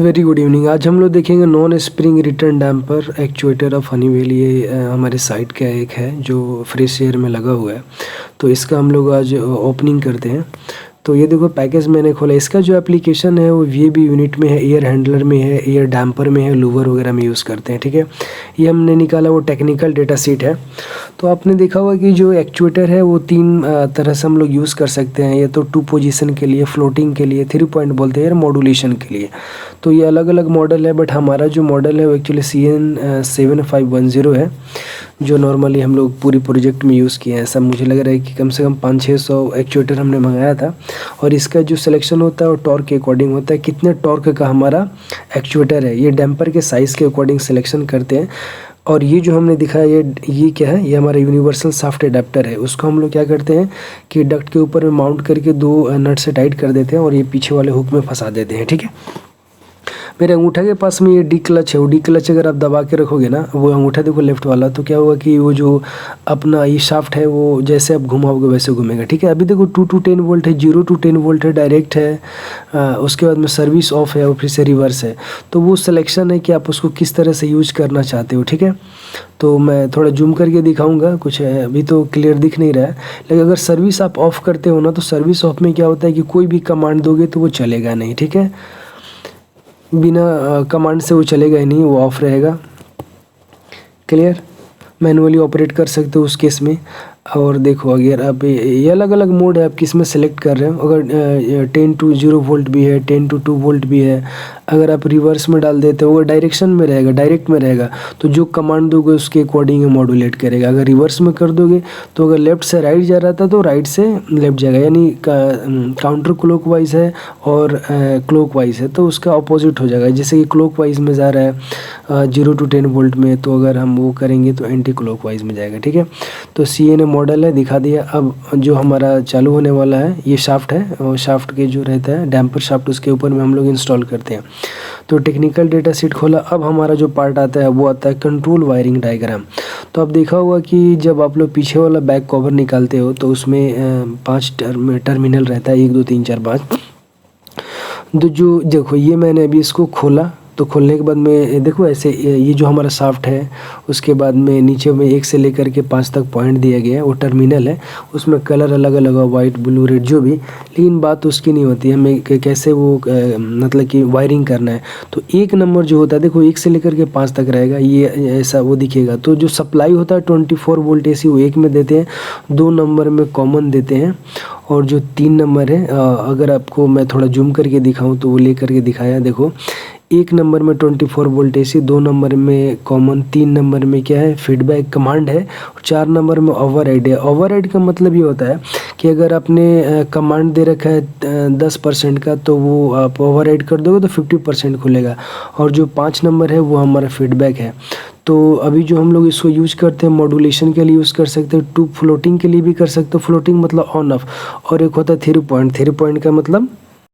Very good evening. आज हम लोग देखेंगे non spring return damper actuator of Honeywell. ये हमारे साइट का एक है जो फ्रेश एयर में लगा हुआ है। तो इसका हम लोग आज ओपनिंग करते हैं। तो ये देखो पैकेज मैंने खोला। इसका जो एप्लीकेशन है वो वीएबी यूनिट में है, एयर हैंडलर में है, एयर डैम्पर में है, लूवर वगैरह में यूज़ करते हैं। ठीक है, ये हमने निकाला वो टेक्निकल डेटा शीट है। तो आपने देखा होगा कि जो एक्चुएटर है वो तीन तरह से हम लोग यूज़ कर सकते हैं। ये तो 2 पोजीशन के लिए, फ्लोटिंग के लिए, 3 पॉइंट बोलते हैं, मॉड्यूलेशन के लिए। तो ये अलग अलग मॉडल है, बट हमारा जो मॉडल है वो एक्चुअली CN7510 है, जो नॉर्मली हम लोग पूरी प्रोजेक्ट में यूज़ किए हैं। ऐसा मुझे लग रहा है कि कम से कम 500-600 एक्चुएटर हमने मंगाया था। और इसका जो सिलेक्शन होता है वो टॉर्क के अकॉर्डिंग होता है, कितने टॉर्क का हमारा एक्चुएटर है, ये डैम्पर के साइज़ के अकॉर्डिंग सिलेक्शन करते हैं। और ये जो हमने दिखाया ये क्या है, ये हमारा यूनिवर्सल शाफ्ट अडेप्टर है। उसको हम लोग क्या करते हैं कि डक्ट के ऊपर में माउंट करके 2 नट से टाइट कर देते हैं और ये पीछे वाले हुक में फंसा देते हैं। ठीक है, मेरे अंगूठा के पास में ये डी क्लच है। वो डी क्लच अगर आप दबा के रखोगे ना, वो अंगूठा देखो लेफ्ट वाला, तो क्या होगा कि वो जो अपना ये शाफ्ट है वो जैसे आप घुमाओगे वैसे घूमेगा। ठीक है, अभी देखो 2 to 10 वोल्ट है, 0 to 10 वोल्ट है, डायरेक्ट है, उसके बाद में सर्विस ऑफ है और फिर से रिवर्स है। तो वो सिलेक्शन है कि आप उसको किस तरह से यूज करना चाहते हो। ठीक है, तो मैं थोड़ा जूम करके दिखाऊंगा, कुछ है अभी तो क्लियर दिख नहीं रहा है। लेकिन अगर सर्विस आप ऑफ करते हो ना, तो सर्विस ऑफ में क्या होता है कि कोई भी कमांड दोगे तो वो चलेगा नहीं। ठीक है, बिना कमांड से वो चलेगा ही नहीं, वो ऑफ रहेगा। क्लियर, मैनुअली ऑपरेट कर सकते हो उस केस में। और देखो अगर आप ये अलग अलग मोड है, आप किस में सेलेक्ट कर रहे हो। अगर 10 to 0 वोल्ट भी है, 10 to 2 वोल्ट भी है। अगर आप रिवर्स में डाल देते हो, अगर डायरेक्शन में रहेगा, डायरेक्ट में रहेगा, तो जो कमांड दोगे उसके अकॉर्डिंग मॉड्यूलेट करेगा। अगर रिवर्स में कर दोगे तो अगर लेफ्ट से राइट जा रहा था तो राइट से लेफ्ट जाएगा, यानी काउंटर क्लॉकवाइज है और क्लॉकवाइज है तो उसका अपोजिट हो जाएगा। जैसे कि क्लॉकवाइज में जा रहा है 0 to 10 वोल्ट में, तो अगर हम वो करेंगे तो एंटी क्लॉकवाइज में जाएगा। ठीक है, तो CN मॉडल है, दिखा दिया। अब जो हमारा चालू होने वाला है ये शाफ्ट है, और शाफ्ट के जो रहता है डैम्पर शाफ्ट, उसके ऊपर में हम लोग इंस्टॉल करते हैं। तो टेक्निकल डेटा शीट खोला। अब हमारा जो पार्ट आता है वो आता है कंट्रोल वायरिंग डायग्राम। तो आप देखा होगा कि जब आप लोग पीछे वाला बैक कवर निकालते हो तो उसमें 5 टर्मिनल रहता है, 1 2 3 4 5। तो जो देखो ये मैंने अभी इसको खोला, तो खोलने के बाद में देखो ऐसे ये जो हमारा शाफ्ट है, उसके बाद में नीचे में 1 से लेकर के 5 तक पॉइंट दिया गया है, वो टर्मिनल है। उसमें कलर अलग अलग है, वाइट, ब्लू, रेड, जो भी। लेकिन बात उसकी नहीं होती है, हमें कैसे वो मतलब कि वायरिंग करना है। तो 1 नंबर जो होता है देखो 1 से लेकर के 5 तक रहेगा, ये ऐसा वो दिखेगा। तो जो सप्लाई होता है 24 वोल्ट AC वो 1 में देते हैं, 2 नंबर में कॉमन देते हैं, और जो 3 नंबर है अगर आपको मैं थोड़ा जूम करके दिखाऊं तो वो ले करके दिखाया। देखो 1 नंबर में 24 वोल्ट AC, 2 नंबर में कॉमन, 3 नंबर में क्या है फीडबैक कमांड है, और 4 नंबर में ओवरराइड है। ओवरराइड का मतलब ये होता है कि अगर आपने कमांड दे रखा है 10% का, तो वो आप ओवरराइड कर दोगे तो 50% खुलेगा। और जो 5 नंबर है वो हमारा फीडबैक है। तो अभी जो हम लोग इसको यूज करते हैं मॉड्यूलेशन के लिए यूज़ कर सकते हैं, 2 फ्लोटिंग के लिए भी कर सकते हो। फ्लोटिंग मतलब ऑन ऑफ। और एक होता है 3 पॉइंट। 3 पॉइंट का मतलब